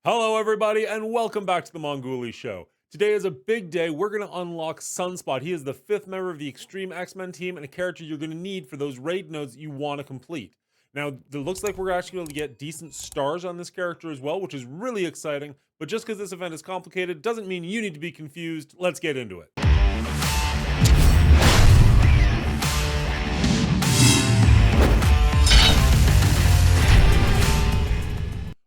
Hello, everybody, and welcome back to the Monguli Show. Today is a big day. We're going to unlock Sunspot. He is the fifth member of the Xtreme X-Men team and a character you're going to need for those raid nodes you want to complete. Now, it looks like we're actually going to get decent stars on this character as well, which is really exciting. But just because this event is complicated doesn't mean you need to be confused. Let's get into it.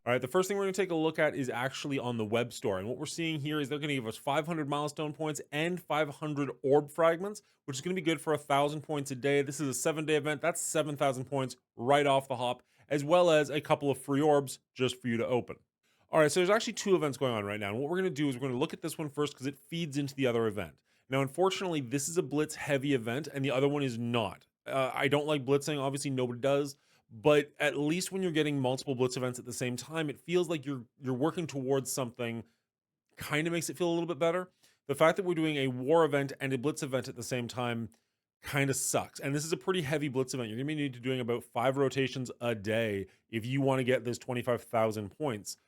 All right, the first thing we're going to take a look at is actually on the web store. And what we're seeing here is they're going to give us 500 milestone points and 500 orb fragments, which is going to be good for 1,000 points a day. This is a 7-day event. That's 7,000 points right off the hop, as well as a couple of free orbs just for you to open. All right, so there's actually two events going on right now. And what we're going to do is we're going to look at this one first because it feeds into the other event. Now, unfortunately, this is a blitz heavy event and the other one is not. I don't like blitzing. Obviously, nobody does. But at least when you're getting multiple blitz events at the same time, it feels like you're working towards something. Kind of makes it feel a little bit better. The fact that we're doing a war event and a blitz event at the same time kind of sucks. And this is a pretty heavy blitz event. You're going to need to doing about 5 rotations a day if you want to get this 25,000 points,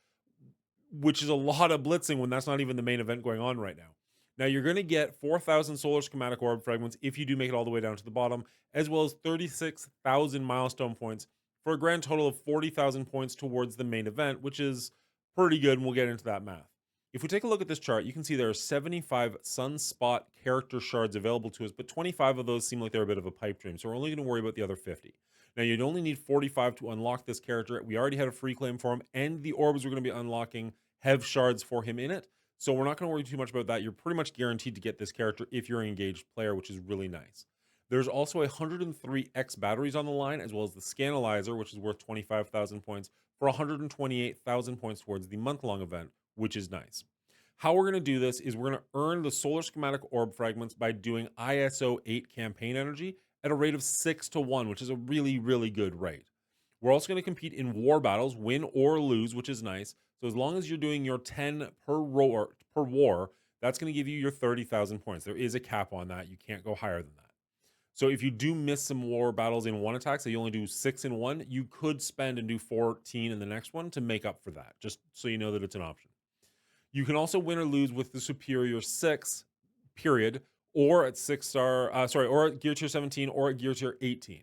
which is a lot of blitzing when that's not even the main event going on right now. Now, you're going to get 4,000 solar schematic orb fragments if you do make it all the way down to the bottom, as well as 36,000 milestone points for a grand total of 40,000 points towards the main event, which is pretty good, and we'll get into that math. If we take a look at this chart, you can see there are 75 Sunspot character shards available to us, but 25 of those seem like they're a bit of a pipe dream, so we're only going to worry about the other 50. Now, you'd only need 45 to unlock this character. We already had a free claim for him, and the orbs we're going to be unlocking have shards for him in it. So we're not going to worry too much about that. You're pretty much guaranteed to get this character if you're an engaged player, which is really nice. There's also 103 X batteries on the line, as well as the Scanalyzer, which is worth 25,000 points for 128,000 points towards the month-long event, which is nice. How we're going to do this is we're going to earn the solar schematic orb fragments by doing ISO 8 campaign energy at a rate of 6 to 1, which is a really, really good rate. We're also going to compete in war battles, win or lose, which is nice. So as long as you're doing your 10 per war, that's going to give you your 30,000 points. There is a cap on that. You can't go higher than that. So if you do miss some war battles in one attack, so you only do 6 in one, you could spend and do 14 in the next one to make up for that, just so you know that it's an option. You can also win or lose with the superior 6 period, or at 6-star, or at gear tier 17 or at gear tier 18.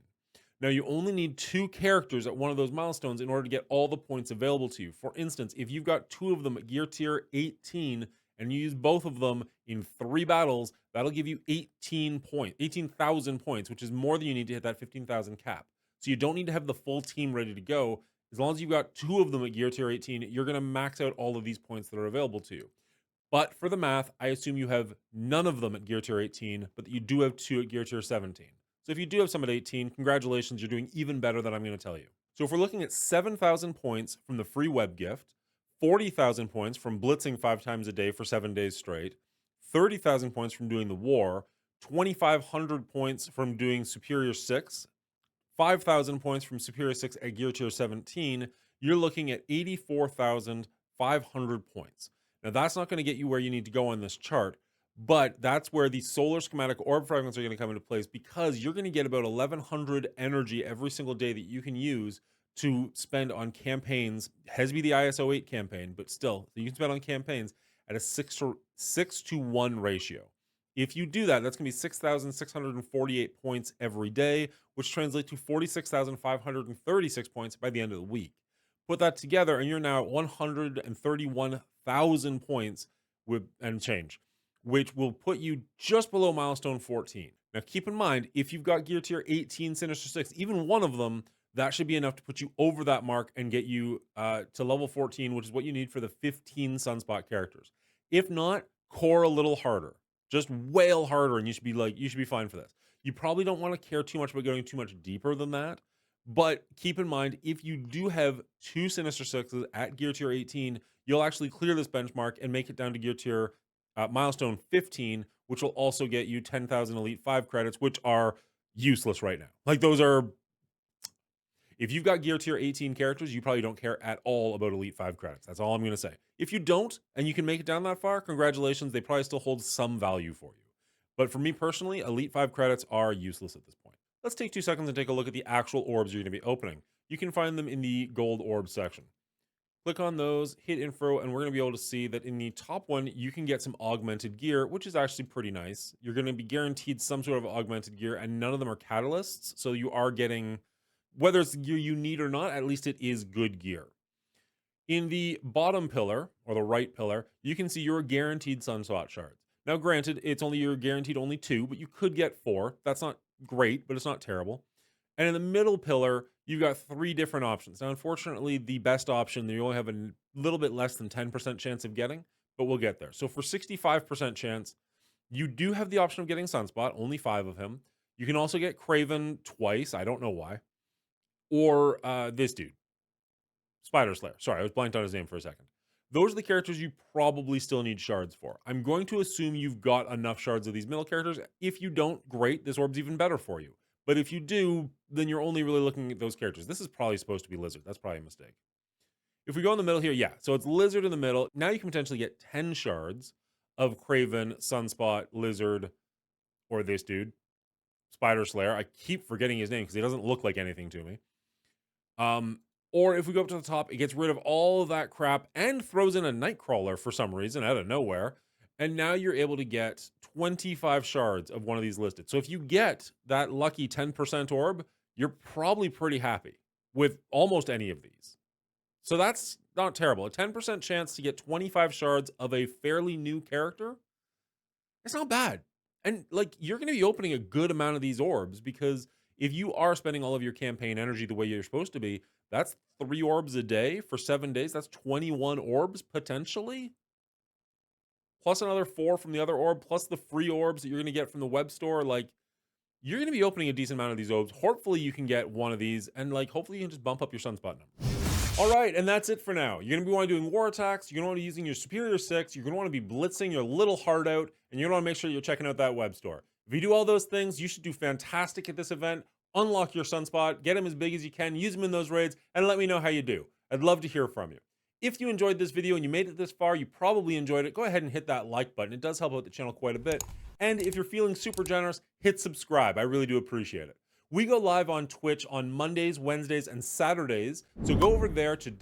Now, you only need 2 characters at one of those milestones in order to get all the points available to you. For instance, if you've got 2 of them at gear tier 18 and you use both of them in 3 battles, that'll give you 18,000 points, which is more than you need to hit that 15,000 cap. So you don't need to have the full team ready to go. As long as you've got 2 of them at gear tier 18, you're going to max out all of these points that are available to you. But for the math, I assume you have none of them at gear tier 18, but that you do have 2 at gear tier 17. So if you do have some at 18, congratulations, you're doing even better than I'm going to tell you. So if we're looking at 7,000 points from the free web gift, 40,000 points from blitzing 5 times a day for 7 days straight, 30,000 points from doing the war, 2,500 points from doing Superior 6, 5,000 points from Superior 6 at Gear Tier 17, you're looking at 84,500 points. Now, that's not going to get you where you need to go on this chart, but that's where the solar schematic orb fragments are going to come into place because you're going to get about 1,100 energy every single day that you can use to spend on campaigns. It has to be the ISO 8 campaign, but still, you can spend on campaigns at a 6 to 1 ratio. If you do that, that's going to be 6,648 points every day, which translates to 46,536 points by the end of the week. Put that together, and you're now at 131,000 points and change, which will put you just below milestone 14. Now, keep in mind, if you've got gear tier 18, Sinister 6, even one of them, that should be enough to put you over that mark and get you to level 14, which is what you need for the 15 Sunspot characters. If not, core a little harder. Just wail harder, and you should be fine for this. You probably don't want to care too much about going too much deeper than that. But keep in mind, if you do have 2 Sinister Sixes at Gear Tier 18, you'll actually clear this benchmark and make it down to Gear Tier Milestone 15, which will also get you 10,000 Elite 5 credits, which are useless right now. Like, those are... If you've got Gear Tier 18 characters, you probably don't care at all about Elite 5 credits. That's all I'm going to say. If you don't, and you can make it down that far, congratulations. They probably still hold some value for you. But for me personally, Elite 5 credits are useless at this point. Let's take 2 seconds and take a look at the actual orbs you're going to be opening. You can find them in the gold orb section. Click on those, hit info, and we're going to be able to see that in the top one, you can get some augmented gear, which is actually pretty nice. You're going to be guaranteed some sort of augmented gear, and none of them are catalysts. So you are getting, whether it's the gear you need or not, at least it is good gear. In the bottom pillar, or the right pillar, you can see you're guaranteed Sunspot shards. Now, granted, you're guaranteed only 2, but you could get 4. That's not great, but it's not terrible. And in the middle pillar, you've got 3 different options. Now, unfortunately, the best option, you only have a little bit less than 10% chance of getting, but we'll get there. So for 65% chance, you do have the option of getting Sunspot, only 5 of him. You can also get Craven twice, I don't know why. Or this dude, Spider Slayer. Sorry, I was blanked on his name for a second. Those are the characters you probably still need shards for. I'm going to assume you've got enough shards of these middle characters. If you don't, great, this orb's even better for you. But if you do, then you're only really looking at those characters. This is probably supposed to be Lizard. That's probably a mistake. If we go in the middle here, yeah, so it's Lizard in the middle. Now you can potentially get 10 shards of Craven, Sunspot, Lizard, or this dude, Spider Slayer. I keep forgetting his name because he doesn't look like anything to me. Or if we go up to the top, it gets rid of all of that crap and throws in a Nightcrawler for some reason out of nowhere. And now you're able to get 25 shards of one of these listed. So if you get that lucky 10% orb, you're probably pretty happy with almost any of these. So that's not terrible. A 10% chance to get 25 shards of a fairly new character, it's not bad. And like, you're going to be opening a good amount of these orbs, because if you are spending all of your campaign energy the way you're supposed to be, that's 3 orbs a day for 7 days. That's 21 orbs potentially, plus another 4 from the other orb, plus the free orbs that you're going to get from the web store. Like, you're going to be opening a decent amount of these orbs. Hopefully you can get one of these, and like, hopefully you can just bump up your Sunspot number. All right, and that's it for now. You're going to be wanting doing war attacks. You're going to want to be using your Superior 6. You're going to want to be blitzing your little heart out, and you're going to want to make sure you're checking out that web store. If you do all those things, you should do fantastic at this event. Unlock your Sunspot, get him as big as you can, use him in those raids, and let me know how you do. I'd love to hear from you. If you enjoyed this video and you made it this far, you probably enjoyed it. Go ahead and hit that like button. It does help out the channel quite a bit. And if you're feeling super generous, hit subscribe. I really do appreciate it. We go live on Twitch on Mondays, Wednesdays, and Saturdays. So go over there to So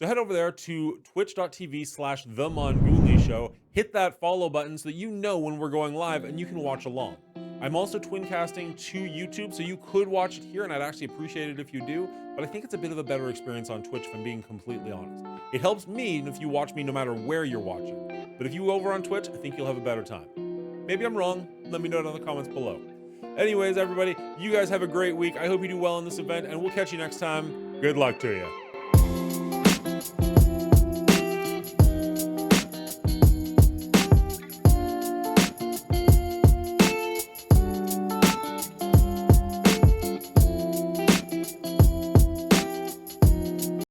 head over there to twitch.tv/TheMongooley Show. Hit that follow button so that you know when we're going live and you can watch along. I'm also twin casting to YouTube, so you could watch it here, and I'd actually appreciate it if you do, but I think it's a bit of a better experience on Twitch, if I'm being completely honest. It helps me if you watch me no matter where you're watching, but if you go over on Twitch, I think you'll have a better time. Maybe I'm wrong. Let me know in the comments below. Anyways, everybody, you guys have a great week. I hope you do well in this event, and we'll catch you next time. Good luck to you.